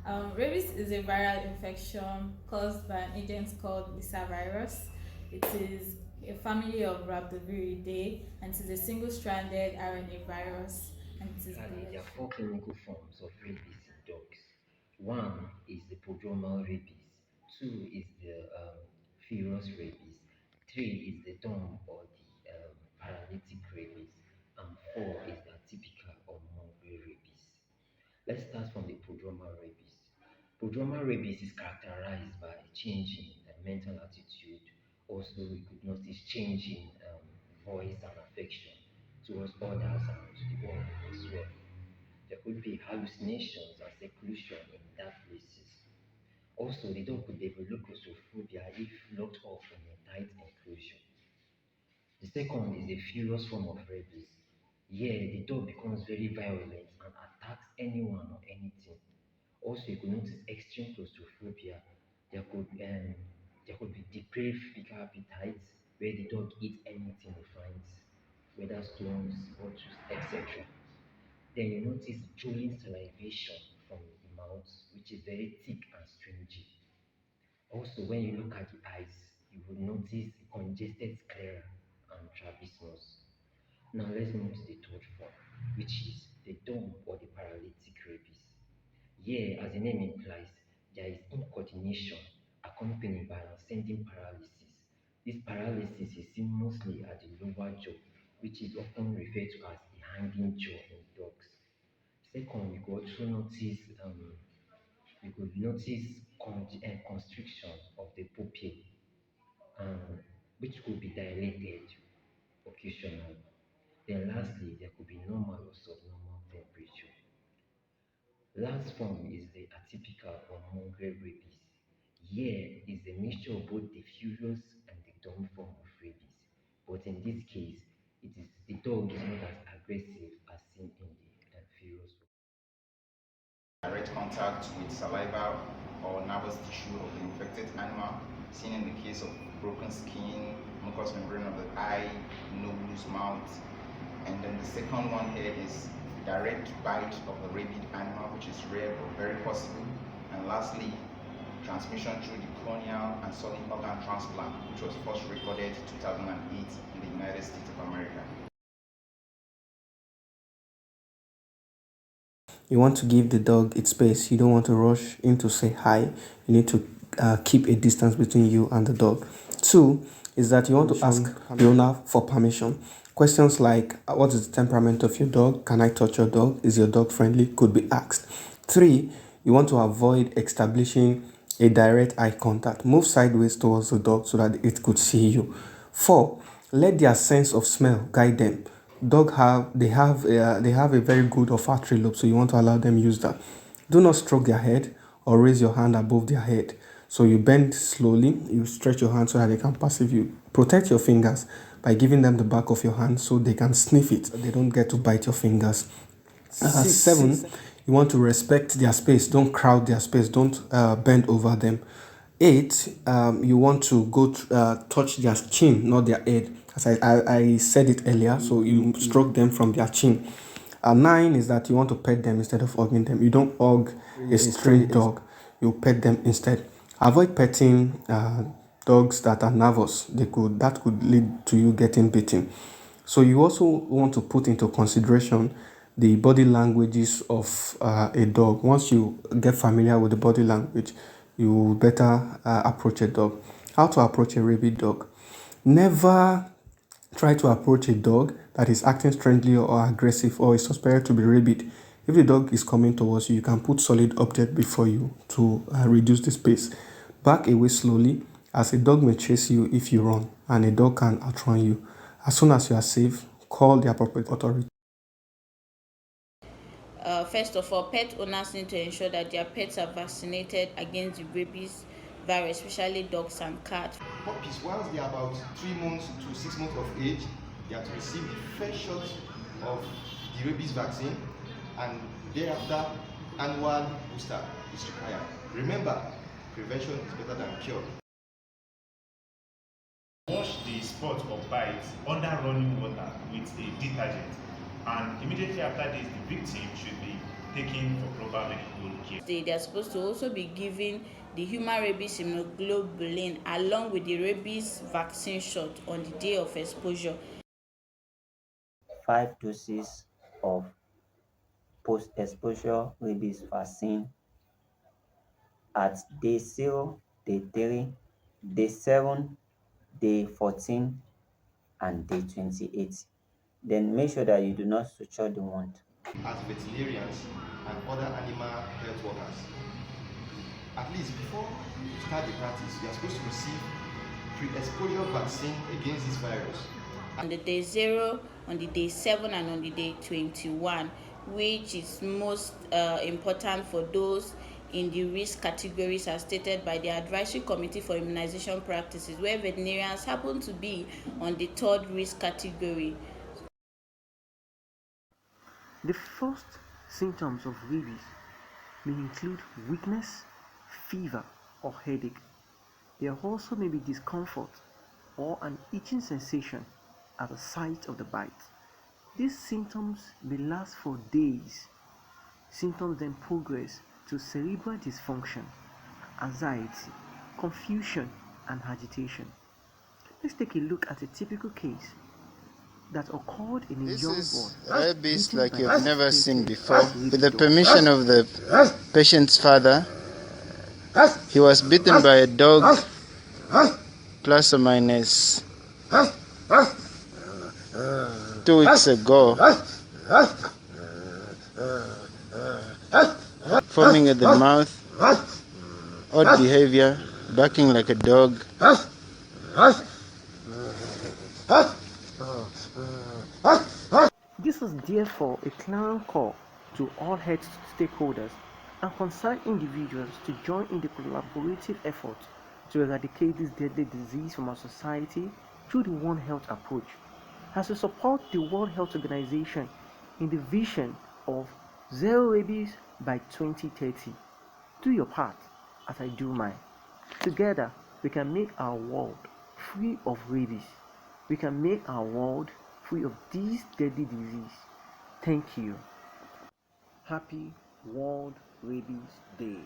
Rabies is a viral infection caused by an agent called virus. It is a family of Rhabdoviridae and it is a single-stranded RNA virus and it is There are blessed. four clinical forms of rabies in dogs. One is the prodromal rabies. Two is the furious rabies. Three is the dumb or the paralytic rabies. And four is the atypical or mongrel rabies. Let's start from the prodromal rabies. Prodromal rabies is characterized by a change in mental attitude. Also, we could notice change in voice and affection towards others and to the world as well. There could be hallucinations and seclusion in dark places. Also, the dog could develop claustrophobia if locked up in a tight enclosure. The second is a furious form of rabies. Here, the dog becomes very violent and attacks anyone or anything. Also, you could notice extreme claustrophobia. There could um, there could be depraved physical appetite where the dog eats anything it finds, whether stones, bottles, etc. Then you notice drooling salivation from the mouth, which is very thick and stringy. Also, when you look at the eyes, you will notice congested sclera and strabismus. Now let's move to the third form, which is the dumb or the paralytic rabies. Here, as the name implies, there is incoordination accompanied by ascending paralysis. This paralysis is seen mostly at the lower jaw, which is often referred to as the hanging jaw in dogs. Second, you could notice constriction of the pupil, um, which could be dilated occasionally. Then lastly, there could be normal or subnormal temperature. Last form is the atypical or mongrel rabies. Here is a mixture of both the furious and the dumb form of rabies. But in this case, it is the dog is not as aggressive as seen in the furious form. Direct contact with saliva or nervous tissue of the infected animal, seen in the case of broken skin, mucous membrane of the eye, nose, mouth. And then the second one here is direct bite of the rabid animal, which is rare but very possible. And lastly, transmission through the corneal and solid organ transplant, which was first recorded 2008 in the United States of America. You want to give the dog its space. You don't want to rush in to say hi. You need to keep a distance between you and the dog. Two is that you want to ask the owner for permission. Questions like what is the temperament of your dog? Can I touch your dog? Is your dog friendly? Could be asked. Three, you want to avoid establishing a direct eye contact. Move sideways towards the dog so that it could see you. Four, let their sense of smell guide them. They have a very good olfactory lobe, so you want to allow them use that. Do not stroke their head or raise your hand above their head. So you bend slowly, you stretch your hand so that they can perceive you. Protect your fingers by giving them the back of your hand so they can sniff it. They don't get to bite your fingers. Seven, you want to respect their space. Don't crowd their space. Don't bend over them. Eight, you want to touch their chin, not their head. As I said it earlier, so you stroke them from their chin. Nine is that you want to pet them instead of hugging them. You don't hug a stray dog, you pet them instead. Avoid petting dogs that are nervous. That could lead to you getting bitten. So you also want to put into consideration the body languages of a dog. Once you get familiar with the body language, you better approach a dog. How to approach a rabid dog? Never try to approach a dog that is acting strangely or aggressive or is suspected to be rabid. If the dog is coming towards you, you can put solid object before you to reduce the space. Back away slowly, as a dog may chase you if you run, and a dog can outrun you. As soon as you are safe, call the appropriate authority. First of all, pet owners need to ensure that their pets are vaccinated against the rabies virus, especially dogs and cats. Puppies, once they are about 3 months to 6 months of age, they have to receive the first shot of the rabies vaccine, and thereafter, annual booster is required. Remember, prevention is better than cure. Wash the spot or bite under running water with a detergent, and immediately after this the victim should be taken for proper medical care. They are supposed to also be given the human rabies immunoglobulin along with the rabies vaccine shot on the day of exposure. 5 doses of post-exposure rabies vaccine at day 0, day 3, day 7, day 14, and day 28. Then make sure that you do not suture the wound. As veterinarians and other animal health workers, at least before you start the practice, you are supposed to receive pre-exposure vaccine against this virus. On the day 0, on the day 7, and on the day 21, which is most important for those in the risk categories as stated by the Advisory Committee for Immunization Practices, where veterinarians happen to be on the 3rd risk category. The first symptoms of rabies may include weakness, fever, or headache. There also may be discomfort or an itching sensation at the site of the bite. These symptoms may last for days. Symptoms then progress to cerebral dysfunction, anxiety, confusion, and agitation. Let's take a look at a typical case that occurred in a young boy. This is rabies like by you've never seen before. rabies With the dog. permission of the patient's father, he was bitten by a dog plus or minus 2 weeks ago, foaming at the mouth, odd behavior, barking like a dog. This is therefore a clarion call to all health stakeholders and concerned individuals to join in the collaborative effort to eradicate this deadly disease from our society through the One Health approach, as we support the World Health Organization in the vision of zero rabies by 2030. Do your part as I do mine. Together, we can make our world free of rabies. We can make our world free of this deadly disease. Thank you. Happy World Rabies Day.